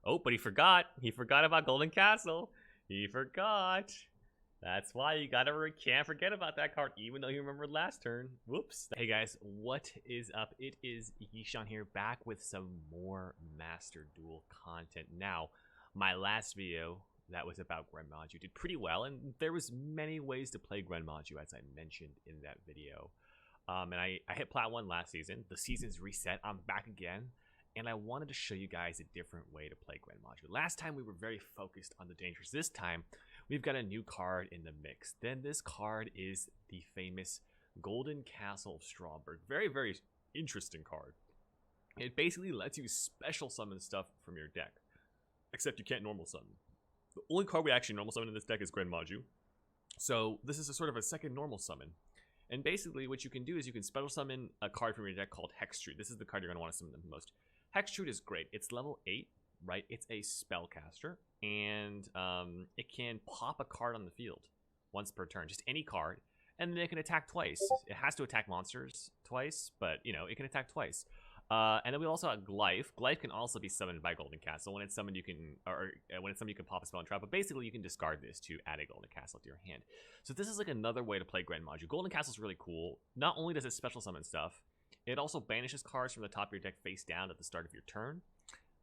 Oh, but he forgot. He forgot about Golden Castle. He forgot. That's why you can't forget about that card, even though you remembered last turn. Whoops. Hey guys, what is up? It is Yishan here, back with some more Master Duel content. Now, my last video that was about Gren Maju did pretty well, and there was many ways to play Gren Maju, as I mentioned in that video. And I hit Plat 1 last season. The season's reset. I'm back again. And I wanted to show you guys a different way to play Gren Maju. Last time we were very focused on the dangers. This time, we've got a new card in the mix. Then this card is the famous Golden Castle of Stromberg. Very, very interesting card. It basically lets you special summon stuff from your deck. Except you can't normal summon. The only card we actually normal summon in this deck is Gren Maju. So this is a sort of a second normal summon. And basically what you can do is you can special summon a card from your deck called Hextrude. This is the card you're going to want to summon the most. Hextrude is great. It's level 8, right? It's a spellcaster, and it can pop a card on the field once per turn, just any card, and then it can attack twice. It has to attack monsters twice, but you know, it can attack twice. And then we also have Glyph. Glyph can also be summoned by Golden Castle. When it's summoned, you can, when it's summoned, you can pop a spell and trap. But basically, you can discard this to add a Golden Castle to your hand. So this is like another way to play Gren Maju. Golden Castle is really cool. Not only does it special summon stuff, it also banishes cards from the top of your deck face down at the start of your turn.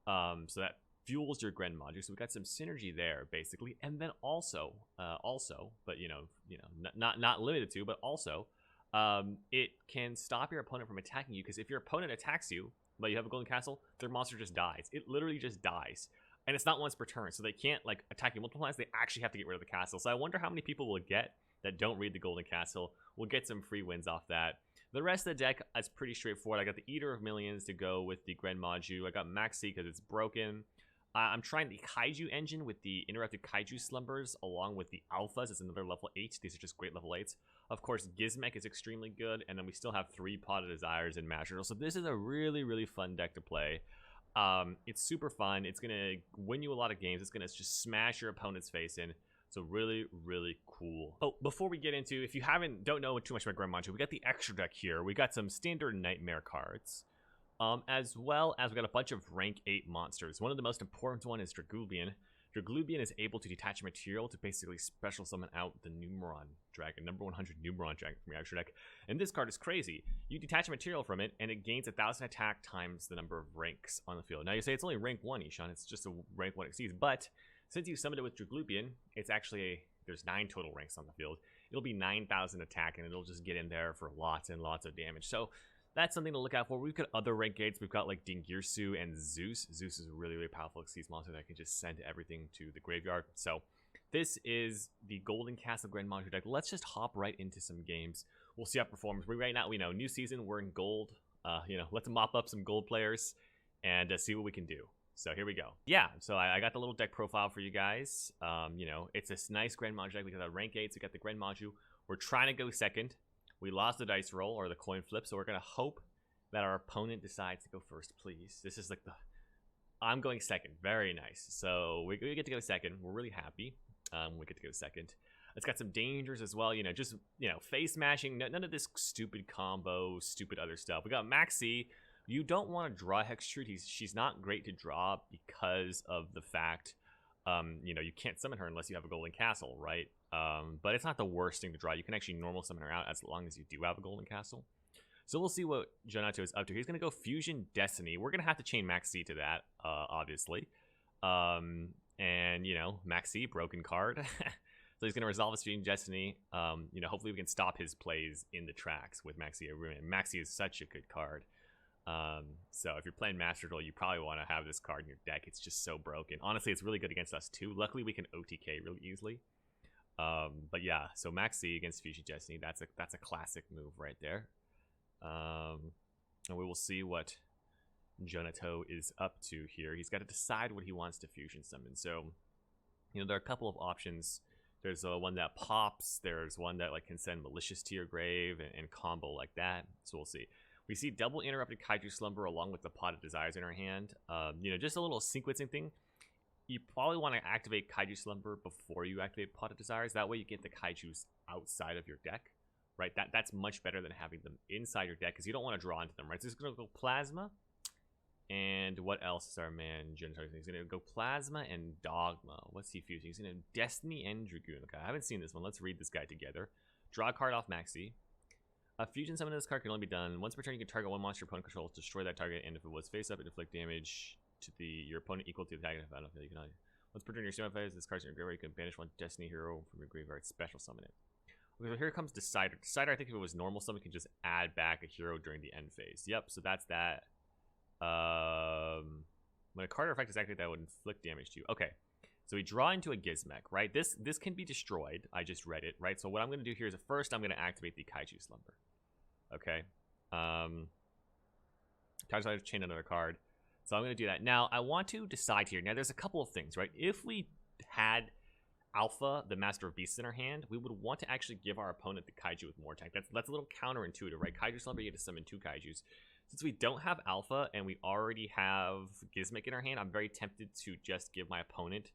So that fuels your Gren Maju. So we got some synergy there, basically. And then also, but not limited to, but also, it can stop your opponent from attacking you, because if your opponent attacks you, but you have a Golden Castle, their monster just dies. It literally just dies. And it's not once per turn, so they can't like attack you multiple times. They actually have to get rid of the castle. So I wonder how many people will get that don't read the Golden Castle. We'll get some free wins off that. The rest of the deck is pretty straightforward. I got the Eater of Millions to go with the Gren Maju. I got Maxi because it's broken. I'm trying the Kaiju engine with the Interrupted Kaiju Slumbers along with the Alphas. It's another level 8. These are just great level 8s. Of course, Gizmek is extremely good. And then we still have 3 Pot of Desires and Maju. So this is a really, really fun deck to play. It's super fun. It's going to win you a lot of games. It's going to just smash your opponent's face in. So really, really cool. Oh, before we get into, if you don't know too much about Gren Maju, we got the extra deck here. We got some standard Nightmare cards. As well as we got a bunch of rank 8 monsters. One of the most important one is Draglubian. Draglubian is able to detach material to basically special summon out the Numeron Dragon, number 100 Numeron Dragon from your extra deck. And this card is crazy. You detach material from it, and it gains 1,000 attack times the number of ranks on the field. Now you say it's only rank 1, Yishan. It's just a rank 1 exceeds. But since you summoned it with Draglubian, it's actually there's 9 total ranks on the field. It'll be 9,000 attack, and it'll just get in there for lots and lots of damage. So that's something to look out for. We've got other rank 8s. We've got like Dingirsu and Zeus. Zeus is a really, really powerful Xyz monster that can just send everything to the graveyard. So this is the Golden Castle Gren Maju deck. Let's just hop right into some games. We'll see how it performs. Right now, we know new season, we're in gold. Let's mop up some gold players and see what we can do. So here we go. Yeah, so I got the little deck profile for you guys. It's this nice Gren Maju deck. We got the rank 8s. We got the Gren Maju. We're trying to go second. We lost the dice roll, or the coin flip, so we're going to hope that our opponent decides to go first, please. This is like I'm going second. Very nice. So we get to go second. We're really happy we get to go second. It's got some dangers as well, face smashing. None of this stupid combo, stupid other stuff. We got Maxi. You don't want to draw Hextrude. She's not great to draw because of the fact, you can't summon her unless you have a Golden Castle, right? But it's not the worst thing to draw. You can actually normal summon her out as long as you do have a Golden Castle. So we'll see what Jonato is up to. He's going to go Fusion Destiny. We're going to have to chain Maxi to that, obviously. And, Maxi, broken card. So he's going to resolve his Fusion Destiny. Hopefully we can stop his plays in the tracks with Maxi. Maxi is such a good card. So if you're playing Master Duel, you probably want to have this card in your deck. It's just so broken. Honestly, it's really good against us too. Luckily, we can OTK really easily. But yeah, so Maxi against Fusion Destiny, that's a classic move right there. And we will see what Jonato is up to here. He's got to decide what he wants to fusion summon. So, there are a couple of options. There's one that pops. There's one that can send Malicious to your grave and combo like that. So we'll see. We see double Interrupted Kaiju Slumber along with the Pot of Desires in our hand. Just a little sequencing thing. You probably want to activate Kaiju Slumber before you activate Pot of Desires. That way you get the Kaijus outside of your deck, right? That's much better than having them inside your deck because you don't want to draw into them, right? So it's going to go Plasma, And what else is our man Jin targeting? He's gonna go Plasma and Dogma. What's he fusing? He's gonna Destiny and Dragoon. Okay, I haven't seen this one. Let's read this guy together. Draw a card off Maxi. A fusion summon of this card can only be done once per turn. You can target one monster your opponent controls, destroy that target, and if it was face up, it inflict damage to your opponent equal to the attack battlefield. You can once per turn your summon phase, this card's in your graveyard. You can banish one Destiny hero from your graveyard, special summon it. Okay, so here comes Decider. Decider, I think if it was normal summon, can just add back a hero during the end phase. Yep, so that's that. When a card or effect is activated, that would inflict damage to you. Okay, so we draw into a Gizmek, right? This can be destroyed. I just read it, right? So what I'm going to do here is first I'm going to activate the Kaiju Slumber. Okay. Kaiju chain another card. So I'm going to do that. Now, I want to decide here. Now, there's a couple of things, right? If we had Alpha, the Master of Beasts, in our hand, we would want to actually give our opponent the Kaiju with more attack. That's a little counterintuitive, right? Kaiju Slumber, you get to summon 2 Kaijus. Since we don't have Alpha and we already have Gizmek in our hand, I'm very tempted to just give my opponent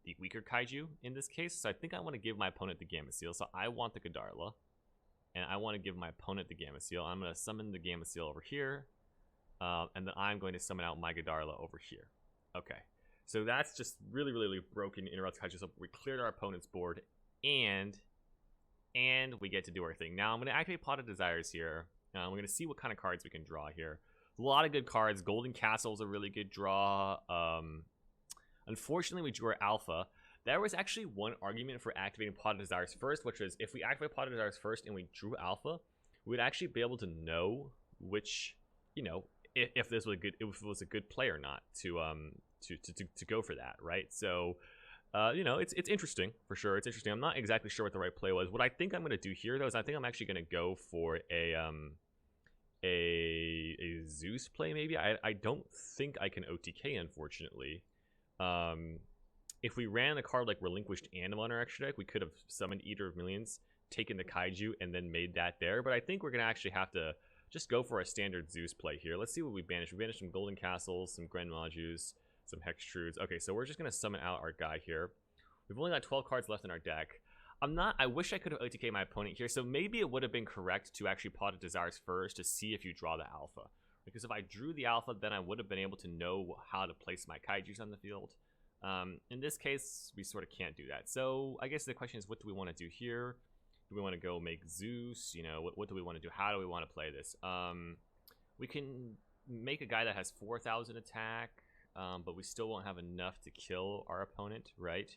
the weaker Kaiju in this case. So I think I want to give my opponent the Gamma Seal. So I want the Godarla, and I want to give my opponent the Gamma Seal. I'm going to summon the Gamma Seal over here, and then I'm going to summon out my Godarla over here. Okay, so that's just really, really broken interrupt Kaiju. So we cleared our opponent's board, and we get to do our thing. Now I'm going to activate Pot of Desires here. We're going to see what kind of cards we can draw here. A lot of good cards. Golden Castle is a really good draw. Unfortunately, we drew our Alpha. There was actually one argument for activating Pot of Desires first, which was if we activate Pot of Desires first and we drew Alpha, we would actually be able to know which, you know, if this was a good, if it was a good play or not to go for that, right? So, you know, it's interesting for sure. It's interesting. I'm not exactly sure what the right play was. What I think I'm going to do here, though, is I think I'm actually going to go for a Zeus play. Maybe I don't think I can OTK, unfortunately. If we ran a card like Relinquished Anima on our extra deck, we could have summoned Eater of Millions, taken the Kaiju, and then made that there. But I think we're going to actually have to just go for a standard Zeus play here. Let's see what we banish. We banished some Golden Castles, some Gren Majus, some Hextrudes. Okay, so we're just going to summon out our guy here. We've only got 12 cards left in our deck. I wish I could have OTK my opponent here, so maybe it would have been correct to actually Pot of Desires first to see if you draw the Alpha. Because if I drew the Alpha, then I would have been able to know how to place my Kaijus on the field. In this case, we sort of can't do that. So I guess the question is, what do we want to do here? Do we want to go make Zeus? You know, what do we want to do? How do we want to play this? We can make a guy that has 4,000 attack, but we still won't have enough to kill our opponent, right?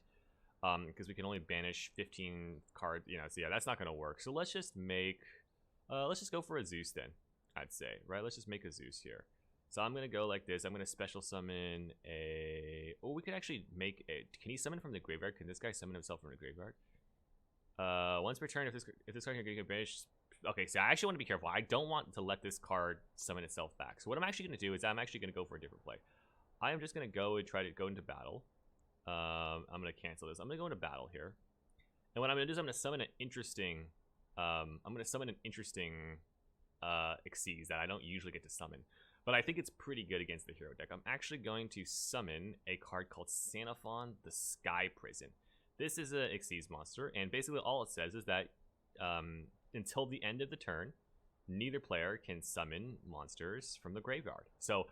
Because we can only banish 15 cards, you know, so yeah, that's not going to work. So let's just make, let's just go for a Zeus then, I'd say, right? Let's just make a Zeus here. So I'm going to go like this. I'm going to special summon a, oh, we could actually make a, can he summon from the graveyard? Can this guy summon himself from the graveyard? Once per turn, if this card can get banished, okay, so I actually want to be careful. I don't want to let this card summon itself back. So what I'm actually going to do is I'm actually going to go for a different play. I am just going to go and try to go into battle. I'm going to cancel this. I'm going to go into battle here. And what I'm going to do is I'm going to summon an interesting, Xyz that I don't usually get to summon. But I think it's pretty good against the hero deck. I'm actually going to summon a card called Xenophon the Sky Prison. This is a Xyz monster, and basically all it says is that until the end of the turn, neither player can summon monsters from the graveyard. So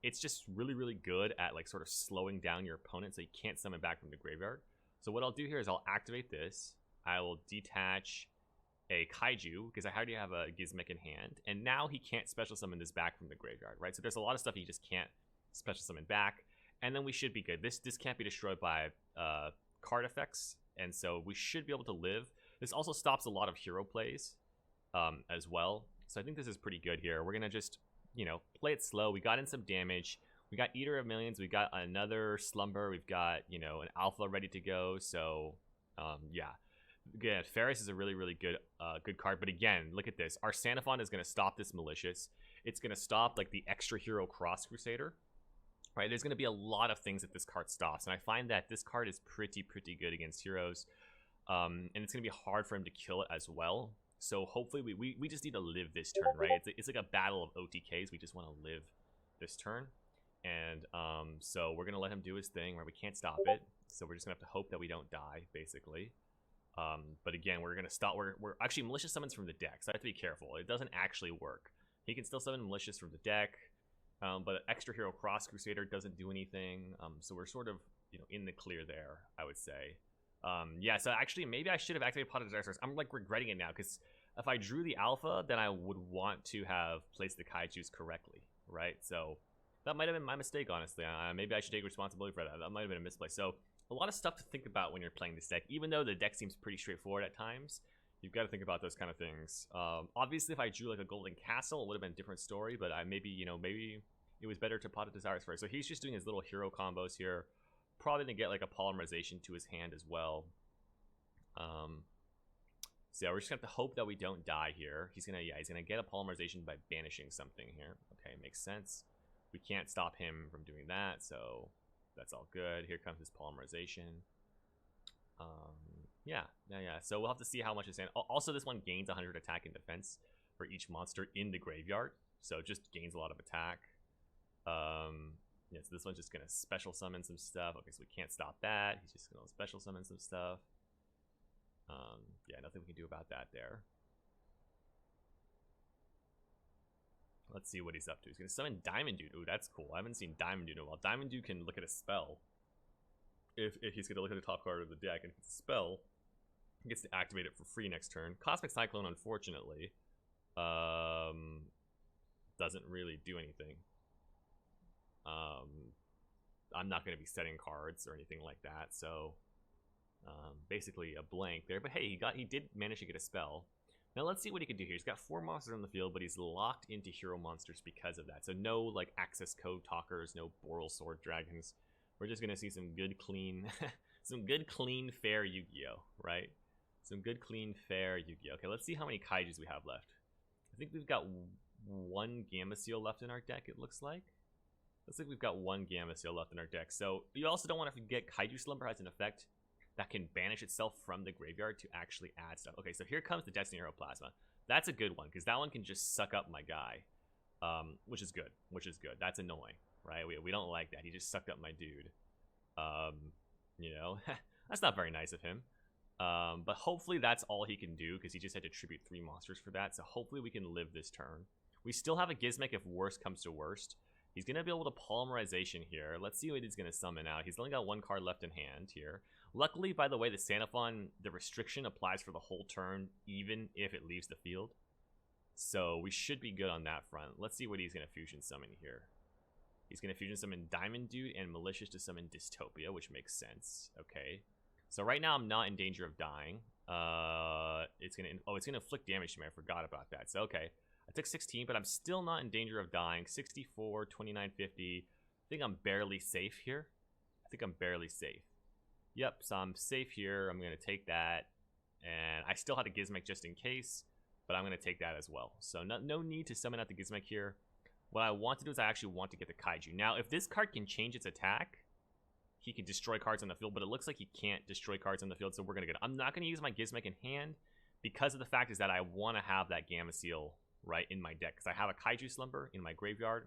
it's just really, really good at like sort of slowing down your opponent so you can't summon back from the graveyard. So what I'll do here is I'll activate this. I will detach a Kaiju because I already have a Gizmek in hand, and now he can't special summon this back from the graveyard, right? So there's a lot of stuff he just can't special summon back, and then we should be good. This can't be destroyed by card effects, and so we should be able to live. This also stops a lot of hero plays as well, so I think this is pretty good here. We're gonna just, you know, play it slow. We got in some damage. We got Eater of Millions. We got another Slumber. We've got, you know, an Alpha ready to go. So yeah. Again, Ferris is a really, really good good card. But again, look at this. Our Xenophon is going to stop this Malicious. It's going to stop like the extra hero Cross Crusader. Right? There's going to be a lot of things that this card stops. And I find that this card is pretty good against heroes. And it's going to be hard for him to kill it as well. So hopefully we just need to live this turn, right? It's like a battle of OTKs. We just want to live this turn. And so we're going to let him do his thing, where we can't stop it. So we're just going to have to hope that we don't die, basically. But again, we're going to stop. We're actually malicious summons from the deck, so I have to be careful. It doesn't actually work. He can still summon malicious from the deck. But Extra Hero Cross Crusader doesn't do anything. So we're sort of, you know, in the clear there, I would say. Yeah, so actually, maybe I should have activated Pot of Desire Source. I'm like regretting it now, because if I drew the alpha, then I would want to have placed the kaijus correctly, right? So that might have been my mistake, honestly. Maybe I should take responsibility for that. That might have been a misplay. So a lot of stuff to think about when you're playing this deck. Even though the deck seems pretty straightforward at times, you've got to think about those kind of things. Obviously, if I drew like a Golden Castle, it would have been a different story. But maybe it was better to Pot of Desires first. So he's just doing his little hero combos here. Probably gonna get like a polymerization to his hand as well. So yeah, we're just gonna have to hope that we don't die here. He's gonna get a polymerization by banishing something here. Okay, makes sense. We can't stop him from doing that, so that's all good. Here comes his polymerization. Yeah. So we'll have to see how much his hand. Also, this one gains 100 attack and defense for each monster in the graveyard, so it just gains a lot of attack. Yeah, so this one's just gonna special summon some stuff. Okay, so we can't stop that. He's just gonna special summon some stuff. Yeah, nothing we can do about that there. Let's see what he's up to. He's gonna summon Diamond Dude. Ooh, that's cool. I haven't seen Diamond Dude in a while. Diamond Dude can look at a spell. If he's gonna look at the top card of the deck and if it's a spell, he gets to activate it for free next turn. Cosmic Cyclone, unfortunately, doesn't really do anything. I'm not going to be setting cards or anything like that, so basically a blank there. But hey, he did manage to get a spell. Now let's see what he can do here. He's got 4 monsters on the field, but he's locked into hero monsters because of that. So no like access code talkers, no Boral Sword Dragons. We're just going to see some good clean fair Yu-Gi-Oh, right? Some good clean fair Yu-Gi-Oh. Okay, let's see how many kaijus we have left. I think we've got 1 Gamma Seal left in our deck, it looks like. Looks like we've got 1 Gamma Seal left in our deck. So you also don't want to forget Kaiju Slumber has an effect that can banish itself from the graveyard to actually add stuff. Okay, so here comes the Destiny Hero Plasma. That's a good one, because that one can just suck up my guy, which is good. That's annoying, right? We don't like that. He just sucked up my dude. You know, that's not very nice of him. But hopefully that's all he can do, because he just had to tribute 3 monsters for that. So hopefully we can live this turn. We still have a Gizmek if worst comes to worst. He's going to be able to polymerization here. Let's see what he's going to summon out. He's only got 1 card left in hand here. Luckily, by the way, the Sanaphon, the restriction applies for the whole turn, even if it leaves the field. So we should be good on that front. Let's see what he's going to fusion summon here. He's going to fusion summon Diamond Dude and Malicious to summon Dystopia, which makes sense. Okay. So right now I'm not in danger of dying. It's going to inflict damage to me. I forgot about that. So okay. I took 16, but I'm still not in danger of dying. 64, 29, 50. I think I'm barely safe here. Yep, so I'm safe here. I'm going to take that. And I still had a Gizmek just in case, but I'm going to take that as well. So no need to summon out the Gizmek here. What I want to do is I actually want to get the Kaiju. Now, if this card can change its attack, he can destroy cards on the field, but it looks like he can't destroy cards on the field, so we're going to get it. I'm not going to use my Gizmek in hand because of the fact is that I want to have that Gamma Seal right in my deck, because I have a Kaiju Slumber in my graveyard.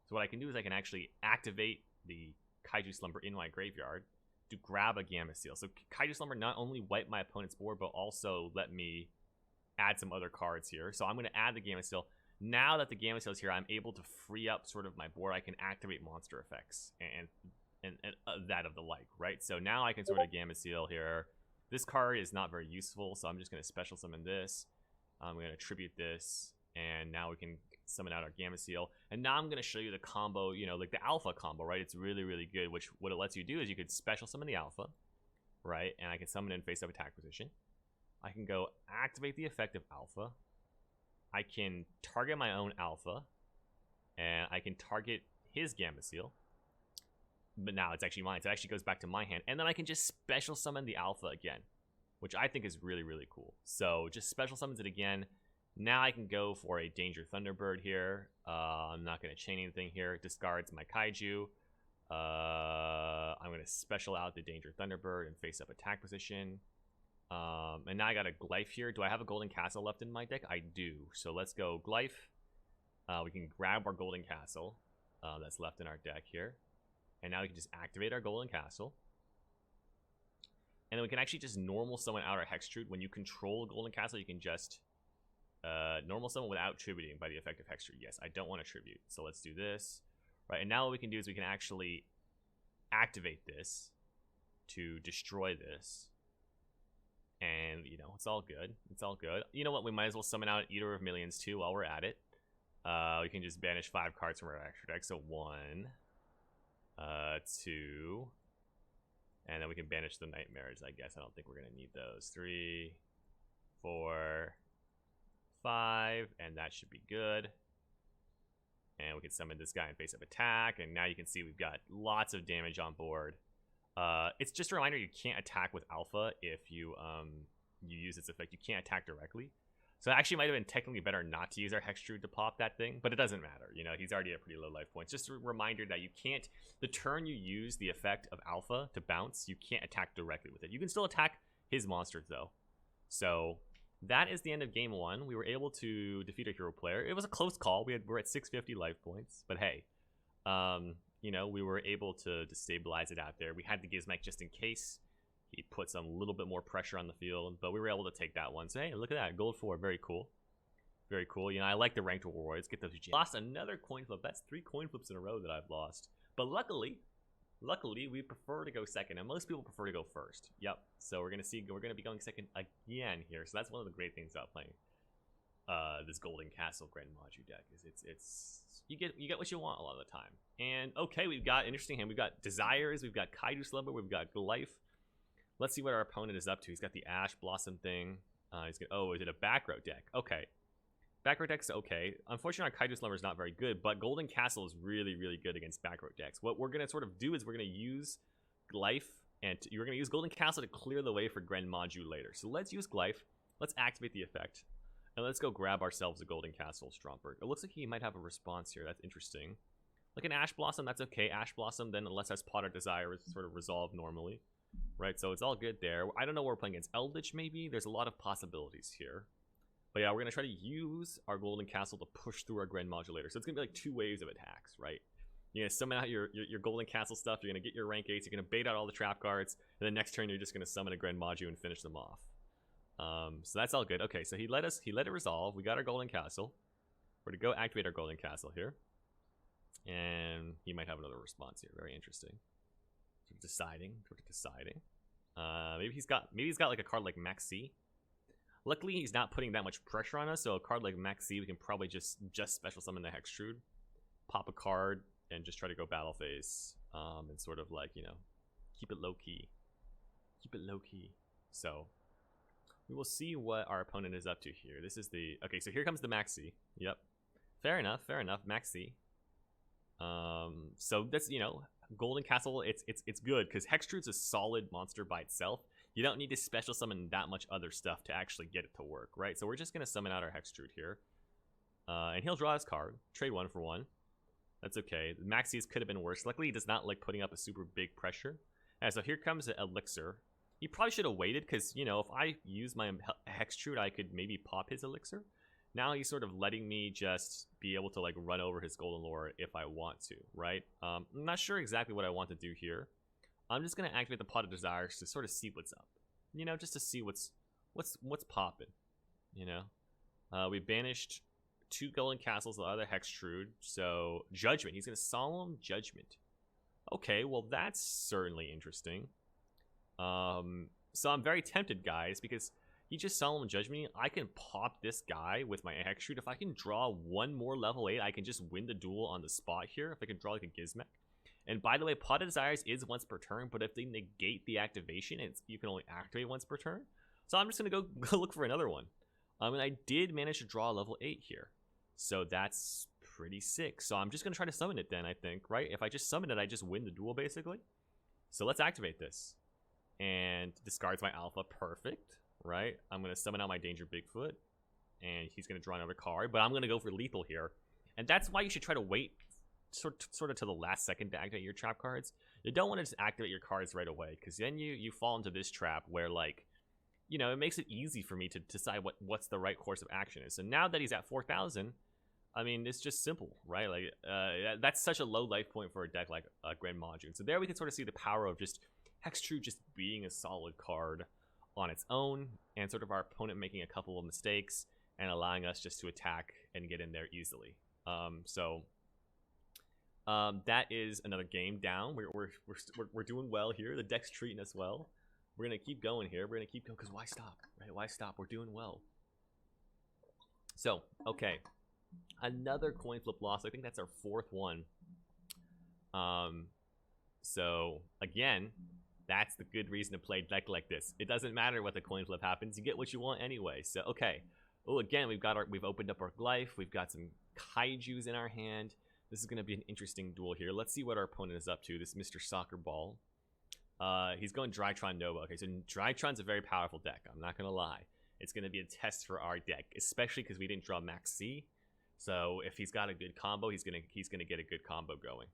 So what I can do is I can actually activate the Kaiju Slumber in my graveyard to grab a Gamma Seal. So Kaiju Slumber not only wipe my opponent's board, but also let me add some other cards here. So I'm going to add the Gamma Seal. Now that the Gamma Seal is here, I'm able to free up sort of my board. I can activate monster effects and that of the like, right? So now I can sort of Gamma Seal here. This card is not very useful, so I'm just going to special summon this. I'm going to tribute this. And now we can summon out our Gamma Seal. And now I'm going to show you the combo, you know, like the Alpha combo, right? It's really, really good, which what it lets you do is you could special summon the Alpha, right? And I can summon in face-up attack position. I can go activate the effect of Alpha. I can target my own Alpha. And I can target his Gamma Seal. But now it's actually mine, so it actually goes back to my hand. And then I can just special summon the Alpha again, which I think is really, really cool. So just special summons it again. Now I can go for a Danger Thunderbird here. I'm not going to chain anything here. It discards my Kaiju. I'm going to special out the Danger Thunderbird and face up attack position. And now I got a Glyph here. Do I have a Golden Castle left in my deck? I do. So let's go Glyph. We can grab our Golden Castle that's left in our deck here. And now we can just activate our Golden Castle. And then we can actually just normal summon out our Hextrude. When you control a Golden Castle, you can just normal summon without tributing by the effect of Hextrude. Yes, I don't want to tribute. So let's do this. right? And now what we can do is we can actually activate this to destroy this. And, you know, it's all good. It's all good. You know what? We might as well summon out Eater of Millions, too, while we're at it. We can just banish 5 cards from our extra deck. So 1, 2, and then we can banish the Nightmares, I guess. I don't think we're going to need those. 3, 4, 5, and that should be good. And we can summon this guy in face-up attack, and now you can see we've got lots of damage on board. It's just a reminder you can't attack with Alpha if you use its effect. You can't attack directly. So it actually might have been technically better not to use our Hextrude to pop that thing, but it doesn't matter. You know, he's already at pretty low life points. Just a reminder that you can't, the turn you use the effect of Alpha to bounce, you can't attack directly with it. You can still attack his monsters, though. So that is the end of game 1. We were able to defeat a hero player. It was a close call. We're at 650 life points, but hey, you know, we were able to stabilize it out there. We had the Gizmek just in case he put some little bit more pressure on the field, but we were able to take that one. So hey, look at that, gold 4, very cool, very cool. You know, I like the ranked rewards. Get those. Lost another coin flip. That's 3 coin flips in a row that I've lost. But luckily, we prefer to go second, and most people prefer to go first. Yep. So we're gonna be going second again here. So that's one of the great things about playing this Golden Castle Gren Maju deck is it's you get what you want a lot of the time. And okay, we've got interesting hand. We've got Desires. We've got Kaiju Slumber. We've got Life. Let's see what our opponent is up to. He's got the Ash Blossom thing. He's gonna. Oh, is it a back row deck? Okay, back row deck's okay. Unfortunately, our Kaiju Slumber is not very good, but Golden Castle is really, really good against back row decks. What we're gonna sort of do is we're gonna use Life, and you're gonna use Golden Castle to clear the way for Gren Maju later. So let's use Life. Let's activate the effect, and let's go grab ourselves a Golden Castle Stromberg. It looks like he might have a response here. That's interesting. Like an Ash Blossom, that's okay. Ash Blossom, then unless that's Pot of Desire, is sort of resolved normally. Right, so it's all good there. I don't know what we're playing against. Eldlich, maybe? There's a lot of possibilities here. But yeah, we're going to try to use our Golden Castle to push through our Gren Modulator. So it's going to be like 2 waves of attacks, right? You're going to summon out your Golden Castle stuff. You're going to get your rank 8s. You're going to bait out all the trap cards. And then next turn, you're just going to summon a Gren Maju and finish them off. So that's all good. Okay, so he let it resolve. We got our Golden Castle. We're going to go activate our Golden Castle here. And he might have another response here. Very interesting. Deciding. Maybe he's got like a card like Maxi. Luckily, he's not putting that much pressure on us. So a card like Maxi, we can probably just special summon the Hextrude, pop a card, and just try to go battle phase, and sort of like, you know, keep it low key. So we will see what our opponent is up to here. This is the okay. So here comes the Maxi. Yep, fair enough. Maxi. So that's, you know, Golden Castle, it's good because Hextrude's a solid monster by itself. You don't need to special summon that much other stuff to actually get it to work, right? So we're just gonna summon out our Hextrude here, and he'll draw his card, trade 1 for 1. That's okay. The Maxi's could have been worse. Luckily, he does not like putting up a super big pressure. And so here comes the Elixir. He probably should have waited because, you know, if I use my Hextrude, I could maybe pop his Elixir. Now he's sort of letting me just be able to like run over his Golden Lure if I want to, right? I'm not sure exactly what I want to do here. I'm just gonna activate the Pot of Desires to sort of see what's up, you know, just to see what's popping, you know. We banished 2 Golden Castles, the other Hextrude, so Judgment. He's gonna Solemn Judgment. Okay, well that's certainly interesting. So I'm very tempted, guys, because he just Solemn Judgment. I can pop this guy with my Hextrude. If I can draw 1 more level 8, I can just win the duel on the spot here. If I can draw like a Gizmek. And by the way, Pot of Desires is once per turn, but if they negate the activation, you can only activate once per turn. So I'm just going to go look for another one. And I did manage to draw level 8 here. So that's pretty sick. So I'm just going to try to summon it then, I think, right? If I just summon it, I just win the duel, basically. So let's activate this. And discards my Alpha. Perfect. Right? I'm going to summon out my Danger Bigfoot, and he's going to draw another card, but I'm going to go for lethal here. And that's why you should try to wait sort of to the last second to activate your trap cards. You don't want to just activate your cards right away, because then you fall into this trap where, like, you know, it makes it easy for me to decide what's the right course of action is. So now that he's at 4,000, I mean, it's just simple, right? Like, that's such a low life point for a deck like Gren Maju. So there we can sort of see the power of just Hextrude just being a solid card on its own, and sort of our opponent making a couple of mistakes and allowing us just to attack and get in there easily. So That is another game down. We're doing well here. The deck's treating us well. We're gonna keep going here. We're gonna keep going because why stop, right? Why stop? We're doing well. So okay, another coin flip loss. I think that's our 4th one. So again, that's the good reason to play deck like this. It doesn't matter what the coin flip happens. You get what you want anyway. So okay. Oh, again, we've opened up our Glyph. We've got some Kaijus in our hand. This is going to be an interesting duel here. Let's see what our opponent is up to. This Mr. Soccer Ball. He's going Drytron Nova. Okay, so Drytron's a very powerful deck. I'm not going to lie. It's going to be a test for our deck, especially because we didn't draw Max C. So if he's got a good combo, he's gonna get a good combo going.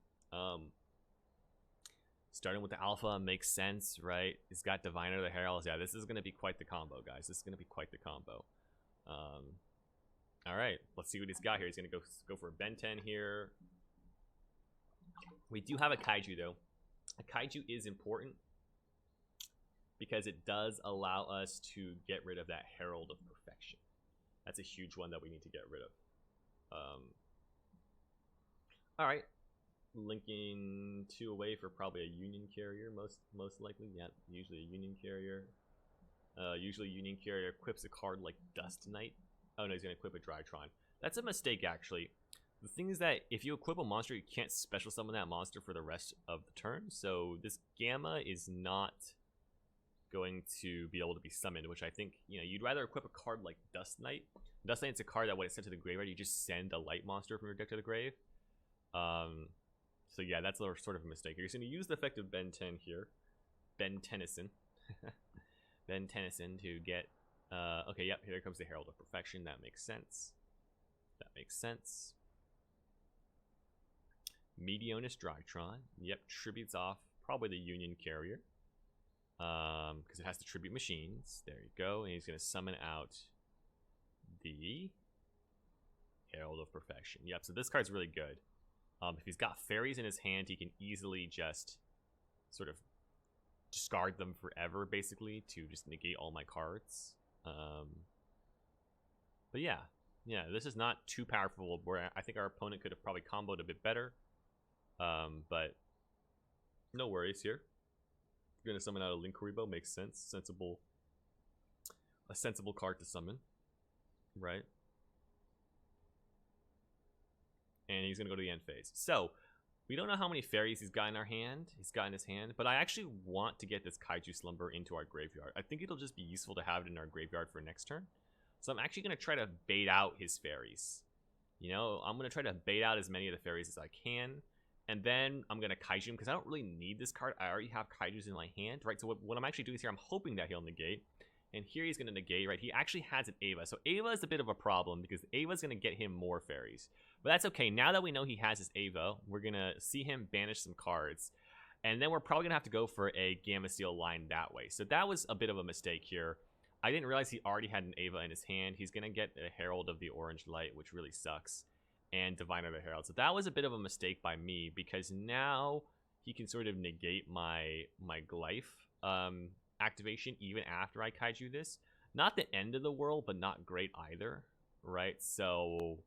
Starting with the Alpha makes sense, right? He's got Diviner the Heralds. Yeah, this is going to be quite the combo, guys. This is going to be quite the combo. All right, let's see what he's got here. He's going to go for a Ben 10 here. We do have a Kaiju, though. A Kaiju is important because it does allow us to get rid of that Herald of Perfection. That's a huge one that we need to get rid of. All right, linking 2 away for probably a Union Carrier, most likely. Yeah, usually a Union Carrier. Usually Union Carrier equips a card like Dust Knight. Oh no, he's gonna equip a Drytron. That's a mistake, actually. The thing is that if you equip a monster, you can't special summon that monster for the rest of the turn. So this Gamma is not going to be able to be summoned, which I think, you know, you'd rather equip a card like Dust Knight. Dust Knight's a card that when it's sent to the graveyard, you just send a light monster from your deck to the grave. So yeah, that's sort of a mistake. You're going to use the effect of Ben 10 here. Ben Tennyson. Ben Tennyson to get... okay, yep, here comes the Herald of Perfection. That makes sense. That makes sense. Medionis Drytron. Yep, tributes off probably the Union Carrier. Because it has to tribute machines. There you go. And he's going to summon out the Herald of Perfection. Yep, so this card's really good. If he's got fairies in his hand, he can easily just sort of discard them forever, basically, to just negate all my cards. But yeah, this is not too powerful. Where I think our opponent could have probably comboed a bit better. But no worries here. You're gonna summon out a Linkuriboh, makes sense. A sensible card to summon, right? And he's gonna go to the end phase. So we don't know how many fairies he's got in his hand, but I actually want to get this Kaiju Slumber into our graveyard. I think it'll just be useful to have it in our graveyard for next turn. So I'm actually gonna try to bait out his fairies. You know, I'm gonna try to bait out as many of the fairies as I can. And then I'm going to Kaiju him because I don't really need this card. I already have Kaijus in my hand, right? So what I'm actually doing is here, I'm hoping that he'll negate. And here he's going to negate, right? He actually has an Ava. So Ava is a bit of a problem because Ava is going to get him more fairies. But that's okay. Now that we know he has his Ava, we're going to see him banish some cards. And then we're probably going to have to go for a Gamma Steel line that way. So that was a bit of a mistake here. I didn't realize he already had an Ava in his hand. He's going to get a Herald of the Orange Light, which really sucks. And Diviner the Herald. So that was a bit of a mistake by me because now he can sort of negate my Glyph activation even after I Kaiju this. Not the end of the world, but not great either, right? So,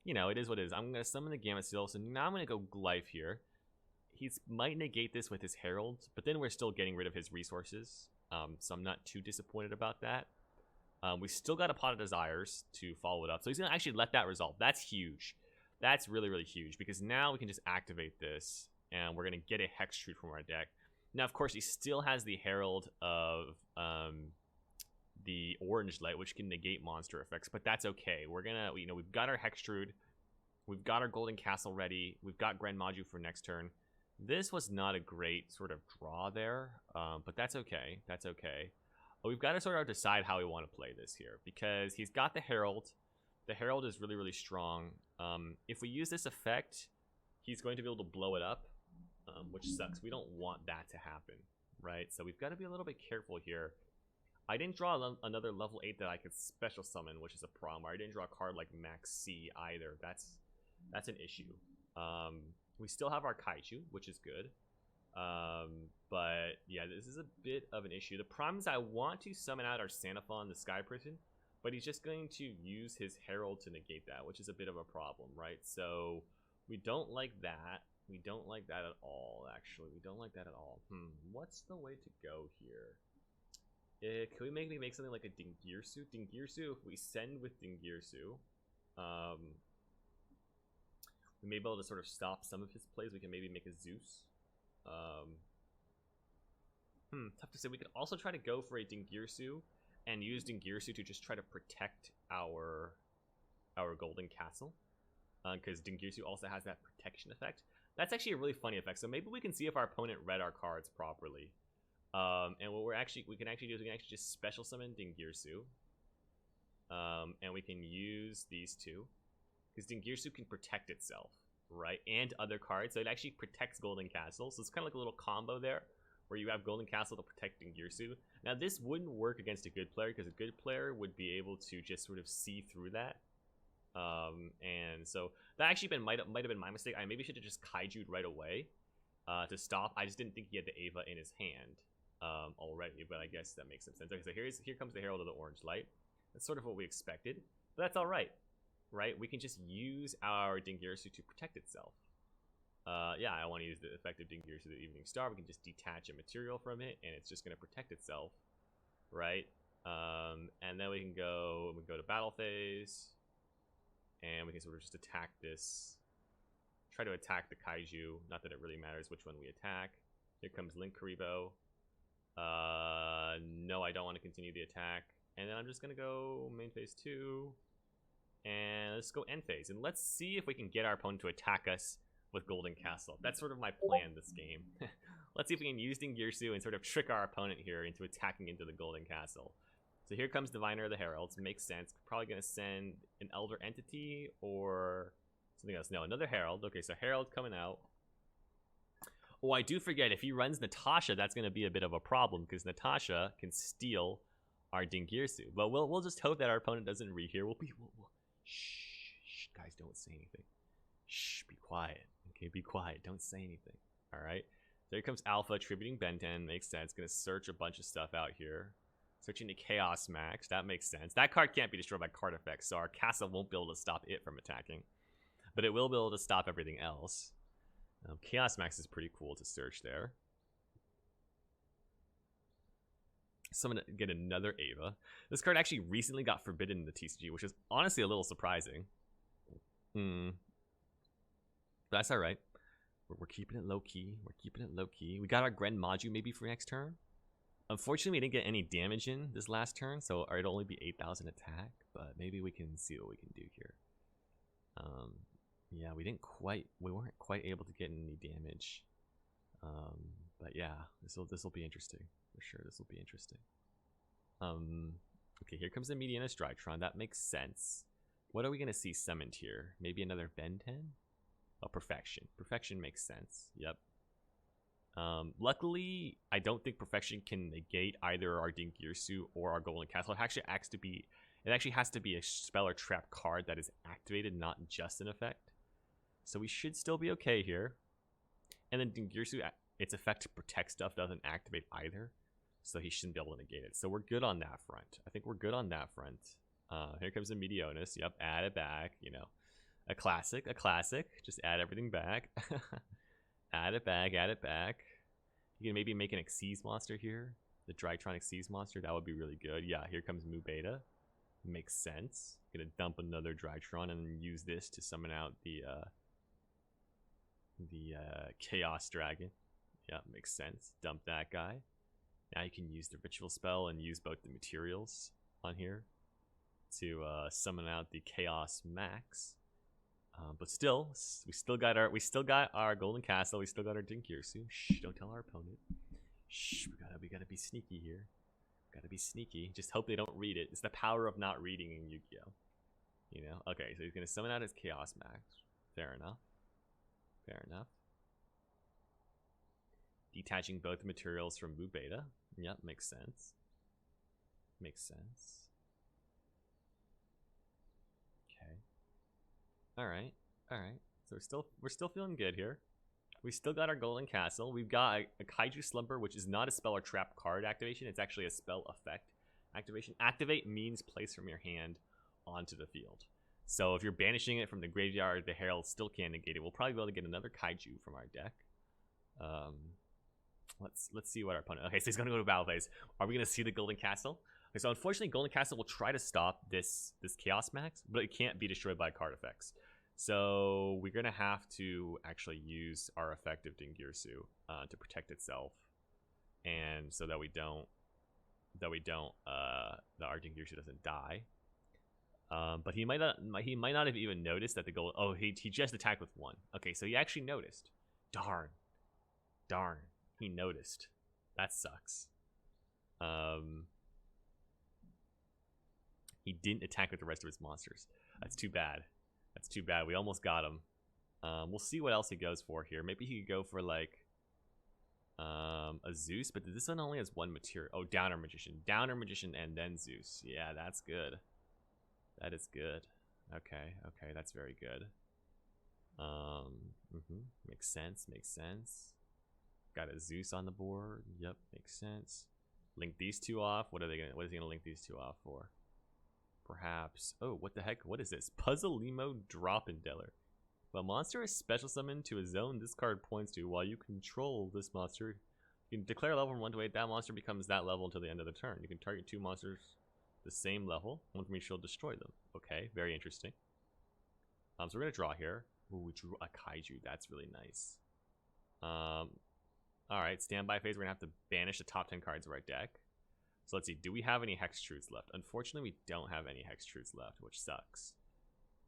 you know, it is what it is. I'm going to summon the Gamma Steel, so now I'm going to go Glyph here. He might negate this with his Herald, but then we're still getting rid of his resources, so I'm not too disappointed about that. We still got a Pot of Desires to follow it up, so he's going to actually let that resolve. That's huge. That's really, really huge because now we can just activate this and we're going to get a Hextrude from our deck. Now, of course, he still has the Herald of the Orange Light, which can negate monster effects, but that's okay. We're going to, you know, we've got our Hextrude. We've got our Golden Castle ready. We've got Gren Maju for next turn. This was not a great sort of draw there, but that's okay. That's okay. But we've got to sort of decide how we want to play this here because he's got the Herald. The Herald is really, really strong. If we use this effect, he's going to be able to blow it up, which sucks. We don't want that to happen, right? So we've got to be a little bit careful here. I didn't draw another level 8 that I could special summon, which is a problem. I didn't draw a card like Max C either. That's an issue. We still have our Kaiju, which is good. But yeah, this is a bit of an issue. The problem is I want to summon out our Sanaphon, the Sky Prison, but he's just going to use his Herald to negate that, which is a bit of a problem, right? So we don't like that. We don't like that at all, actually. We don't like that at all. What's the way to go here? Can we make something like a Dingirsu? Dingirsu, if we send with Dingirsu, we may be able to sort of stop some of his plays. We can maybe make a Zeus. Tough to say. We could also try to go for a Dingirsu and use Dingirsu to just try to protect our golden castle. Because Dingirsu also has that protection effect. That's actually a really funny effect. So maybe we can see if our opponent read our cards properly. And what we can actually do is we can actually just special summon Dingirsu. And we can use these two. Because Dingirsu can protect itself, right? And other cards. So it actually protects Golden Castle. So it's kind of like a little combo there, where you have Golden Castle to protect Dingirsu. Now this wouldn't work against a good player, because a good player would be able to just sort of see through that. And so that actually might have been my mistake. I maybe should have just kaiju'd right away to stop. I just didn't think he had the Ava in his hand already, but I guess that makes some sense. Okay, so here comes the Herald of the Orange Light. That's sort of what we expected, but that's all right. Right? We can just use our Dingirsu to protect itself. Yeah, I want to use the effective Dingirsu, the Evening Star. We can just detach a material from it, and it's just going to protect itself, right? And then we can go to battle phase, and we can sort of just attack this. Try to attack the Kaiju. Not that it really matters which one we attack. Here comes Link Karibo. No, I don't want to continue the attack. And then I'm just going to go main phase 2. And let's go end phase. And let's see if we can get our opponent to attack us with Golden Castle. That's sort of my plan this game. Let's see if we can use Dingirsu and sort of trick our opponent here into attacking into the Golden Castle. So here comes Diviner of the Heralds. Makes sense. Probably going to send an Elder Entity or something else. No, another Herald. Okay, so Herald coming out. Oh, I do forget. If he runs Natasha, that's going to be a bit of a problem, because Natasha can steal our Dingirsu. But we'll just hope that our opponent doesn't read here. We'll shh, guys, don't say anything. Shh, be quiet. Okay, be quiet. Don't say anything. All right. So here comes Alpha, attributing Ben 10. Makes sense. Gonna search a bunch of stuff out here. Searching the Chaos Max. That makes sense. That card can't be destroyed by card effects, so our castle won't be able to stop it from attacking. But it will be able to stop everything else. Chaos Max is pretty cool to search there. So I'm going to get another Ava. This card actually recently got forbidden in the TCG, which is honestly a little surprising. But that's alright. We're keeping it low-key. We're keeping it low-key. We got our Gren Maju maybe for next turn. Unfortunately, we didn't get any damage in this last turn, so it'll only be 8,000 attack. But maybe we can see what we can do here. Yeah, we weren't quite able to get any damage. But yeah, this will be interesting. For sure, this will be interesting. Okay, here comes the Medianus Drytron. That makes sense. What are we going to see summoned here? Maybe another Ben 10? Oh, Perfection. Perfection makes sense. Yep. Luckily, I don't think Perfection can negate either our Dingirsu or our Golden Castle. It actually has to be a spell or trap card that is activated, not just an effect. So we should still be okay here. And then Dingirsu, its effect to protect stuff doesn't activate either. So he shouldn't be able to negate it. So we're good on that front. I think we're good on that front. Here comes the Medianus. Yep, add it back. You know, a classic. Just add everything back. Add it back. You can maybe make an Xyz monster here. The Drytron Xyz monster. That would be really good. Yeah, here comes Mu Beta. Makes sense. Gonna dump another Drytron and use this to summon out the Chaos Dragon. Yeah, makes sense. Dump that guy. Now you can use the ritual spell and use both the materials on here to summon out the Chaos Max. But still, we still got our Golden Castle. We still got our Dingirsu. Shh, don't tell our opponent. Shh, we gotta be sneaky here. Gotta be sneaky. Just hope they don't read it. It's the power of not reading in Yu-Gi-Oh. You know. Okay, so he's gonna summon out his Chaos Max. Fair enough. Detaching both materials from Mu Beta. Yep, makes sense. Okay. Alright. So we're still feeling good here. We still got our Golden Castle. We've got a Kaiju Slumber, which is not a spell or trap card activation. It's actually a spell effect activation. Activate means place from your hand onto the field. So if you're banishing it from the graveyard, the Herald still can't negate it. We'll probably be able to get another Kaiju from our deck. Let's see what our opponent. Okay, so he's gonna go to battle phase. Are we gonna see the Golden Castle? Okay, so unfortunately, Golden Castle will try to stop this Chaos Max, but it can't be destroyed by card effects. So we're gonna have to actually use our effective Dingirsu to protect itself, and so that our Dingirsu doesn't die. But he might not have even noticed that the gold. Oh, he just attacked with 1. Okay, so he actually noticed. Darn, he noticed. That sucks. He didn't attack with the rest of his monsters. That's too bad. We almost got him. We'll see what else he goes for here. Maybe he could go for like a Zeus, but this one only has 1 material. Oh, Downer Magician, and then Zeus. Yeah, that's good. That is good. Okay, that's very good. Makes sense. Got a Zeus on the board. Yep, makes sense. Link these 2 off. What is he gonna link these 2 off for? Perhaps. Oh, what the heck? What is this? Puzzle-Limo Drop-In Dealer. If a monster is special summoned to a zone this card points to, while you control this monster, you can declare a level from 1 to 8. That monster becomes that level until the end of the turn. You can target 2 monsters the same level. 1 from each will destroy them. Okay, very interesting. So we're gonna draw here. Ooh, we drew a Kaiju. That's really nice. Alright, standby phase. We're gonna have to banish the top 10 cards of our deck. So let's see, do we have any Hex Truths left? Unfortunately, we don't have any Hex Truths left, which sucks.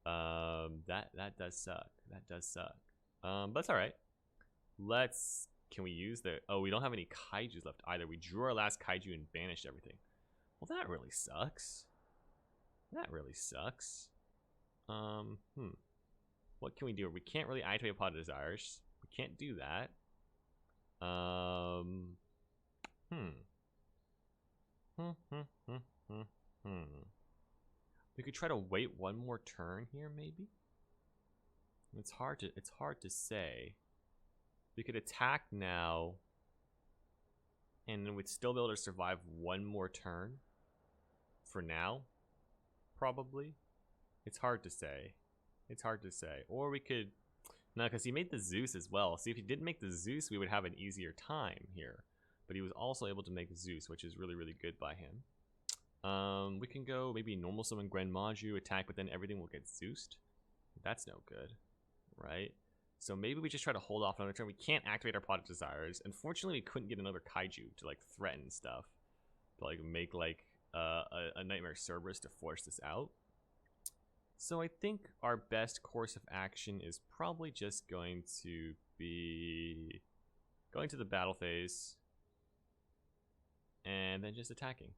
That does suck. But that's alright. Can we use the... Oh, we don't have any Kaijus left either. We drew our last Kaiju and banished everything. Well, that really sucks. What can we do? We can't really activate Pot of Desires. We can't do that. We could try to wait 1 more turn here, maybe. It's hard to say. We could attack now, and then we'd still be able to survive 1 more turn. For now, probably. It's hard to say. Or we could... No, because he made the Zeus as well. See, if he didn't make the Zeus, we would have an easier time here. But he was also able to make Zeus, which is really, really good by him. We can go maybe normal summon Gren Maju, attack, but then everything will get Zeused. That's no good, right? So maybe we just try to hold off another turn. We can't activate our Pot of Desires. Unfortunately, we couldn't get another Kaiju to like threaten stuff. To like make like a Nightmare Cerberus to force this out. So I think our best course of action is probably just going to be going to the battle phase and then just attacking.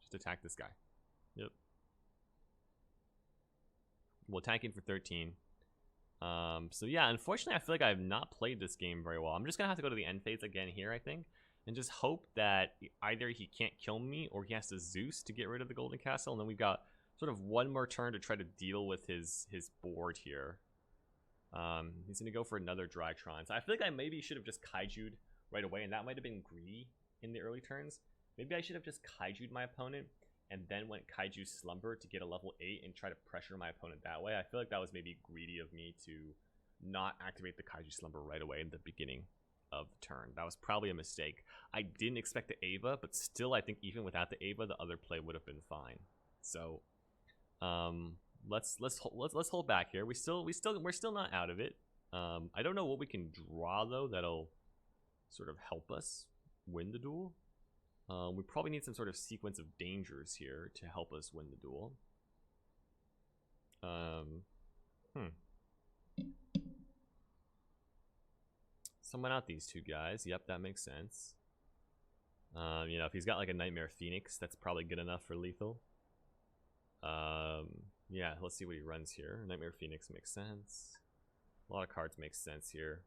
Just attack this guy. Yep. We'll attack him for 13. So yeah, unfortunately I feel like I have not played this game very well. I'm just gonna have to go to the end phase again here, I think, and just hope that either he can't kill me or he has to Zeus to get rid of the Golden Castle, and then we've got sort of 1 more turn to try to deal with his board here. He's gonna go for another Drytron. So I feel like I maybe should have just Kaiju'd right away, and that might have been greedy in the early turns. Maybe I should have just Kaiju'd my opponent and then went Kaiju Slumber to get a level 8 and try to pressure my opponent that way. I feel like that was maybe greedy of me to not activate the Kaiju Slumber right away in the beginning of the turn. That was probably a mistake. I didn't expect the Ava, but still I think even without the Ava, the other play would have been fine. So let's hold back here. We're still not out of it. I don't know what we can draw though that'll sort of help us win the duel. We probably need some sort of sequence of dangers here to help us win the duel. Summon out these 2 guys. Yep, that makes sense. You know, if he's got like a Nightmare Phoenix, that's probably good enough for lethal. Yeah, let's see what he runs here. Nightmare Phoenix makes sense. A lot of cards make sense here.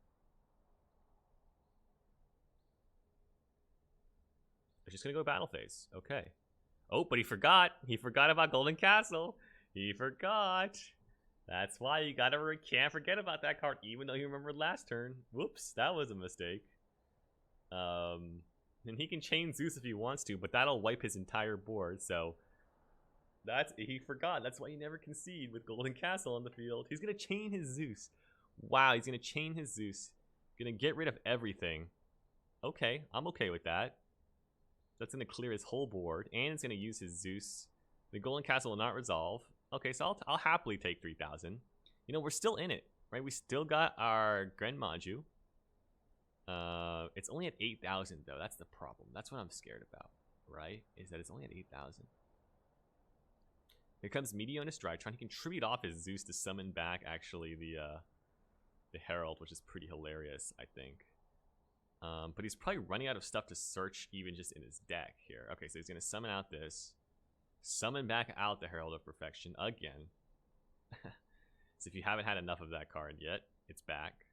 We're just gonna go battle phase. Okay. Oh, but he forgot. He forgot about Golden Castle. He forgot. That's why you can't forget about that card, even though you remembered last turn. Whoops, that was a mistake. And he can chain Zeus if he wants to, but that'll wipe his entire board. So He forgot. That's why you never concede with Golden Castle on the field. He's gonna chain his Zeus. Wow, he's gonna chain his Zeus. Gonna get rid of everything. Okay, I'm okay with that. That's gonna clear his whole board, and it's gonna use his Zeus. The Golden Castle will not resolve. Okay, so I'll happily take 3,000. You know, we're still in it, right? We still got our Gren Maju. It's only at 8,000 though. That's the problem. That's what I'm scared about, right? Is that it's only at 8,000. Here comes Meteor and his Drytron. He can tribute off his Zeus to summon back actually the Herald, which is pretty hilarious, I think. But he's probably running out of stuff to search even just in his deck here. Okay, so he's gonna summon out this. Summon back out the Herald of Perfection again. So if you haven't had enough of that card yet, it's back.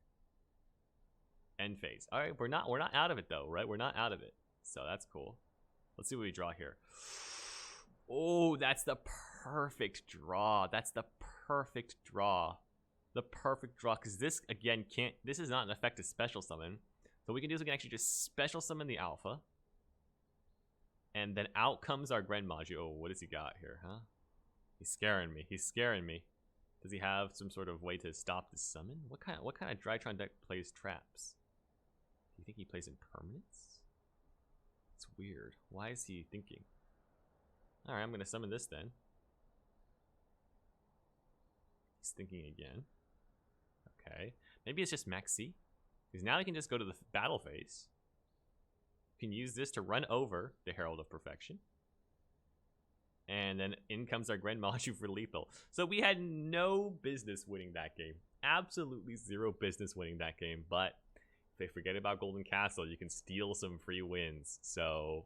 End phase. All right, we're not out of it though, right? We're not out of it, so that's cool. Let's see what we draw here. Oh, that's the perfect draw. That's the perfect draw. The perfect draw, because this again can't. This is not an effective special summon. So what we can do is we can actually just special summon the alpha. And then out comes our Gren Maju. Oh, what does he got here, huh? He's scaring me. He's scaring me. Does he have some sort of way to stop the summon? What kind of Drytron deck plays traps? Do you think he plays impermanence? It's weird. Why is he thinking? Alright, I'm gonna summon this then. He's thinking again. Okay. Maybe it's just Maxi. Because now he can just go to the battle phase. You can use this to run over the Herald of Perfection. And then in comes our Gren Maju for lethal. So we had no business winning that game. Absolutely zero business winning that game. But if they forget about Golden Castle, you can steal some free wins. So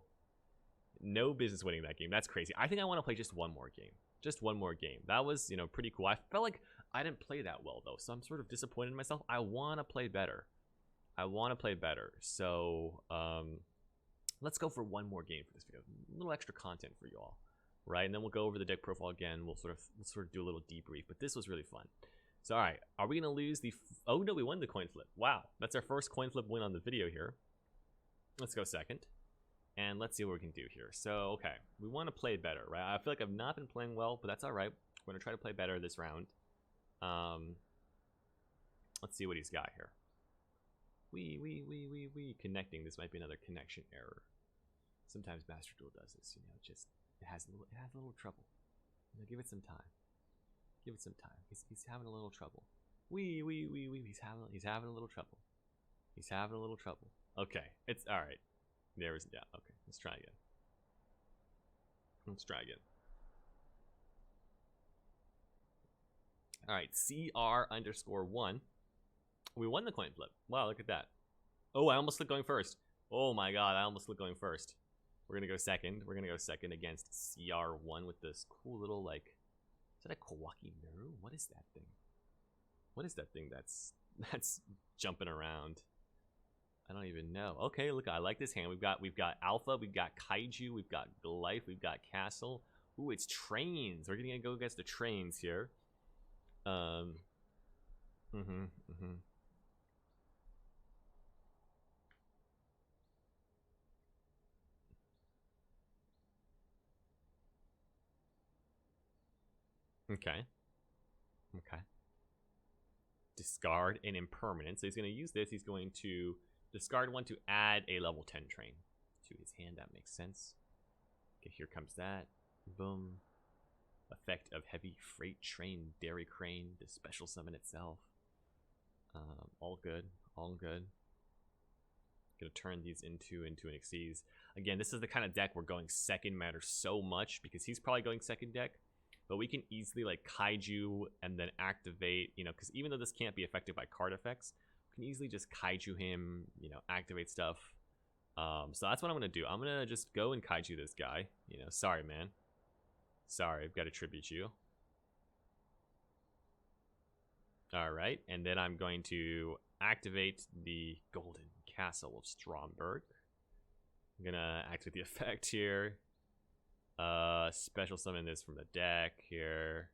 no business winning that game. That's crazy. I think I want to play just one more game. Just one more game. That was, you know, pretty cool. I felt like I didn't play that well though. So I'm sort of disappointed in myself. I want to play better. I want to play better. So let's go for one more game for this video. A little extra content for you all. Right, and then we'll go over the deck profile again. We'll sort of do a little debrief, but this was really fun. So, all right, are we gonna lose the? Oh no, we won the coin flip. Wow, that's our first coin flip win on the video here. Let's go second, and let's see what we can do here. So, okay, we want to play better, right? I feel like I've not been playing well, but that's all right. We're gonna try to play better this round. Let's see what he's got here. We connecting. This might be another connection error. Sometimes Master Duel does this, you know, just. It has a little trouble. You know, give it some time. Give it some time. He's having a little trouble. He's having a little trouble. He's having a little trouble. Okay, it's all right. There's yeah. Okay, let's try again. Let's try again. All right, CR_1. We won the coin flip. Wow, look at that. Oh, I almost clicked going first. Oh my god, I almost clicked going first. We're gonna go second. We're gonna go second against CR1 with this cool little, like, is that a Kawaki Miru? What is that thing? What is that thing that's jumping around? I don't even know. Okay, look, I like this hand. We've got Alpha, we've got Kaiju, we've got Goliath, we've got Castle. Ooh, it's trains. We're gonna go against the trains here. Okay. Okay. Discard an impermanent. So he's going to use this. He's going to discard one to add a level 10 train to his hand. That makes sense. Okay, here comes that. Boom. Effect of heavy freight train, dairy crane, the special summon itself. All good. All good. Gonna turn these into an Xyz. Again, this is the kind of deck where going second matters so much because he's probably going second deck. But we can easily like Kaiju and then activate, you know, because even though this can't be affected by card effects, we can easily just Kaiju him, you know, activate stuff. So that's what I'm going to do. I'm going to just go and Kaiju this guy. You know, sorry, man. Sorry, I've got to tribute you. All right, and then I'm going to activate the Golden Castle of Stromberg. I'm going to activate the effect here. Special summon this from the deck here.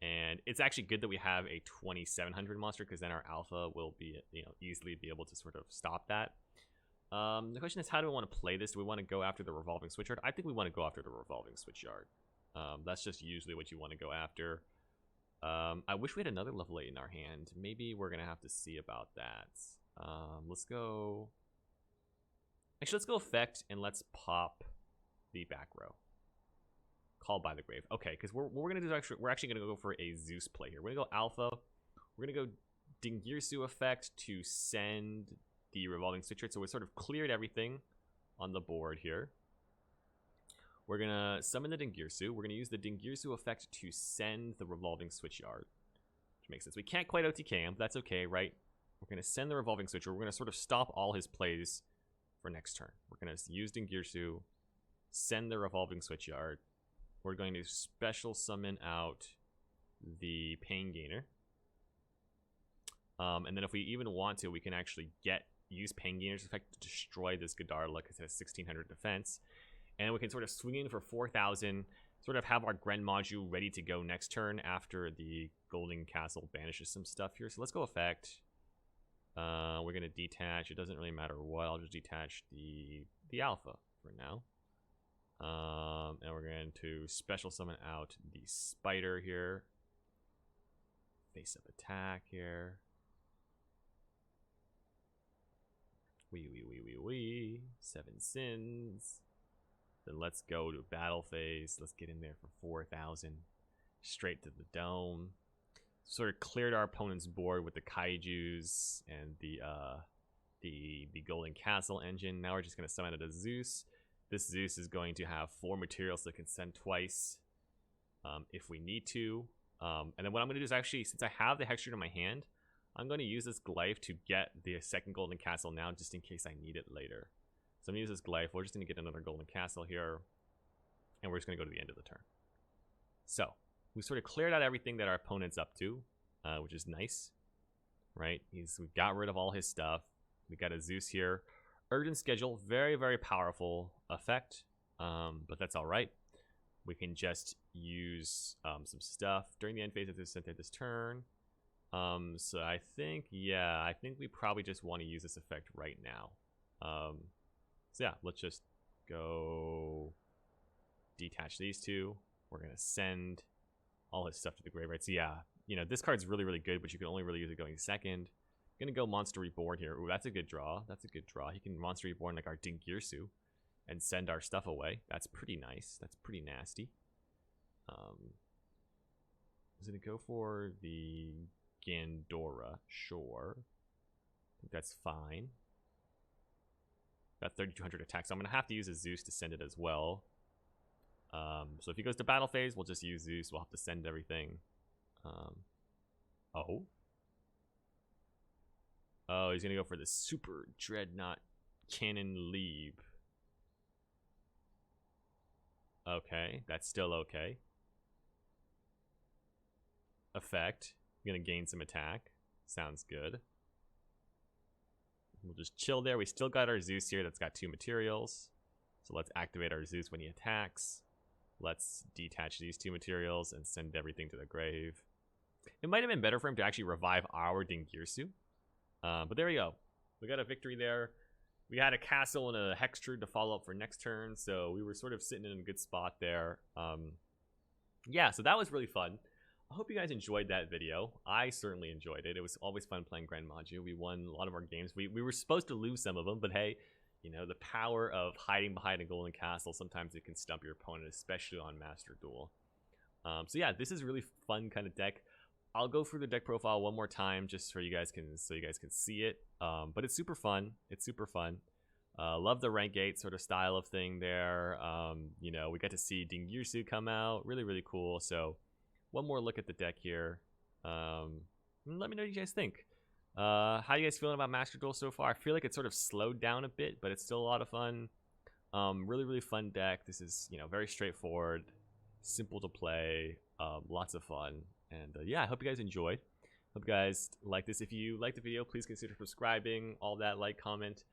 And it's actually good that we have a 2700 monster because then our alpha will be, you know, easily be able to sort of stop that. The question is, how do we want to play this? Do we want to go after the revolving switch yard? I think we want to go after the revolving switch yard. That's just usually what you want to go after. I wish we had another level 8 in our hand. Maybe we're going to have to see about that. Let's go... Actually, let's go effect, and let's pop the back row. Called by the Grave. Okay, because what we're going to do is we're actually going to go for a Zeus play here. We're going to go Alpha. We're going to go Dingirsu effect to send the revolving switch yard. So we sort of cleared everything on the board here. We're going to summon the Dingirsu. We're going to use the Dingirsu effect to send the revolving switch yard. Which makes sense. We can't quite OTK him, but that's okay, right? We're going to send the revolving switch yard. We're going to sort of stop all his plays for next turn. We're going to use Dingirsu, send the revolving switch yard. We're going to special summon out the Pain Gainer. And then if we even want to, we can actually use Pain Gainer's effect to destroy this Godarla because it has 1600 defense. And we can sort of swing in for 4000, sort of have our Gren Maju ready to go next turn after the Golden Castle banishes some stuff here. So let's go effect. We're going to detach. It doesn't really matter what. I'll just detach the Alpha for now. And we're going to special summon out the Spider here. Face up attack here. Wee. 7 sins. Then let's go to battle phase. Let's get in there for 4000. Straight to the dome. Sort of cleared our opponent's board with the Kaijus and the Golden Castle engine. Now we're just going to summon it as Zeus. This Zeus is going to have 4 materials that can send twice if we need to. And then what I'm going to do is actually, since I have the Hextrude in my hand, I'm going to use this Glyph to get the second Golden Castle now, just in case I need it later. So I'm going to use this Glyph. We're just going to get another Golden Castle here. And we're just going to go to the end of the turn. So, we sort of cleared out everything that our opponent's up to, which is nice. Right? We got rid of all his stuff. We got a Zeus here. Urgent Schedule, very, very powerful effect. But that's alright. We can just use some stuff during the end phase of this turn. So I think we probably just want to use this effect right now. So yeah, let's just go detach these two. We're going to send all his stuff to the graveyard. So yeah, this card's really, really good, but you can only really use it going second. I'm going to go Monster Reborn here. Ooh, that's a good draw. That's a good draw. He can Monster Reborn like our Dingirsu and send our stuff away. That's pretty nice. That's pretty nasty. Is it going to go for the Gandora? Sure. I think that's fine. Got 3200 attack, so I'm going to have to use a Zeus to send it as well. So if he goes to battle phase, we'll just use Zeus. We'll have to send everything. Oh, he's going to go for the Super Dreadnought Cannon Leap. Okay, that's still okay. Effect. Going to gain some attack. Sounds good. We'll just chill there. We still got our Zeus here that's got 2 materials. So let's activate our Zeus when he attacks. Let's detach these 2 materials and send everything to the grave. It might have been better for him to actually revive our Dingirsu. But there we go. We got a victory there. We had a castle and a Hextrude to follow up for next turn. So we were sort of sitting in a good spot there. Yeah, so that was really fun. I hope you guys enjoyed that video. I certainly enjoyed it. It was always fun playing Gren Maju. We won a lot of our games. We were supposed to lose some of them, but hey, the power of hiding behind a Golden Castle, sometimes it can stump your opponent, especially on Master Duel. So yeah, this is a really fun kind of deck. I'll go through the deck profile one more time just so you guys can see it. But it's super fun. It's super fun. Love the rank 8 sort of style of thing there. We got to see Dingirsu come out. Really, really cool. So one more look at the deck here. Let me know what you guys think. How are you guys feeling about Master Duel so far? I feel like it's sort of slowed down a bit, but it's still a lot of fun. Really, really fun deck. This is, very straightforward, simple to play, lots of fun. And yeah, I hope you guys enjoyed. Hope you guys like this. If you liked the video, please consider subscribing, all that, like, comment.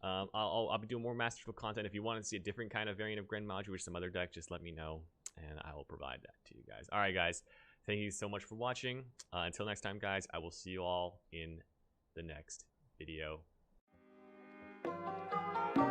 I'll be doing more Master Duel content. If you want to see a different kind of variant of Gren Maju or some other deck, just let me know, and I will provide that to you guys. All right, guys. Thank you so much for watching. Until next time, guys, I will see you all in the next video. bye.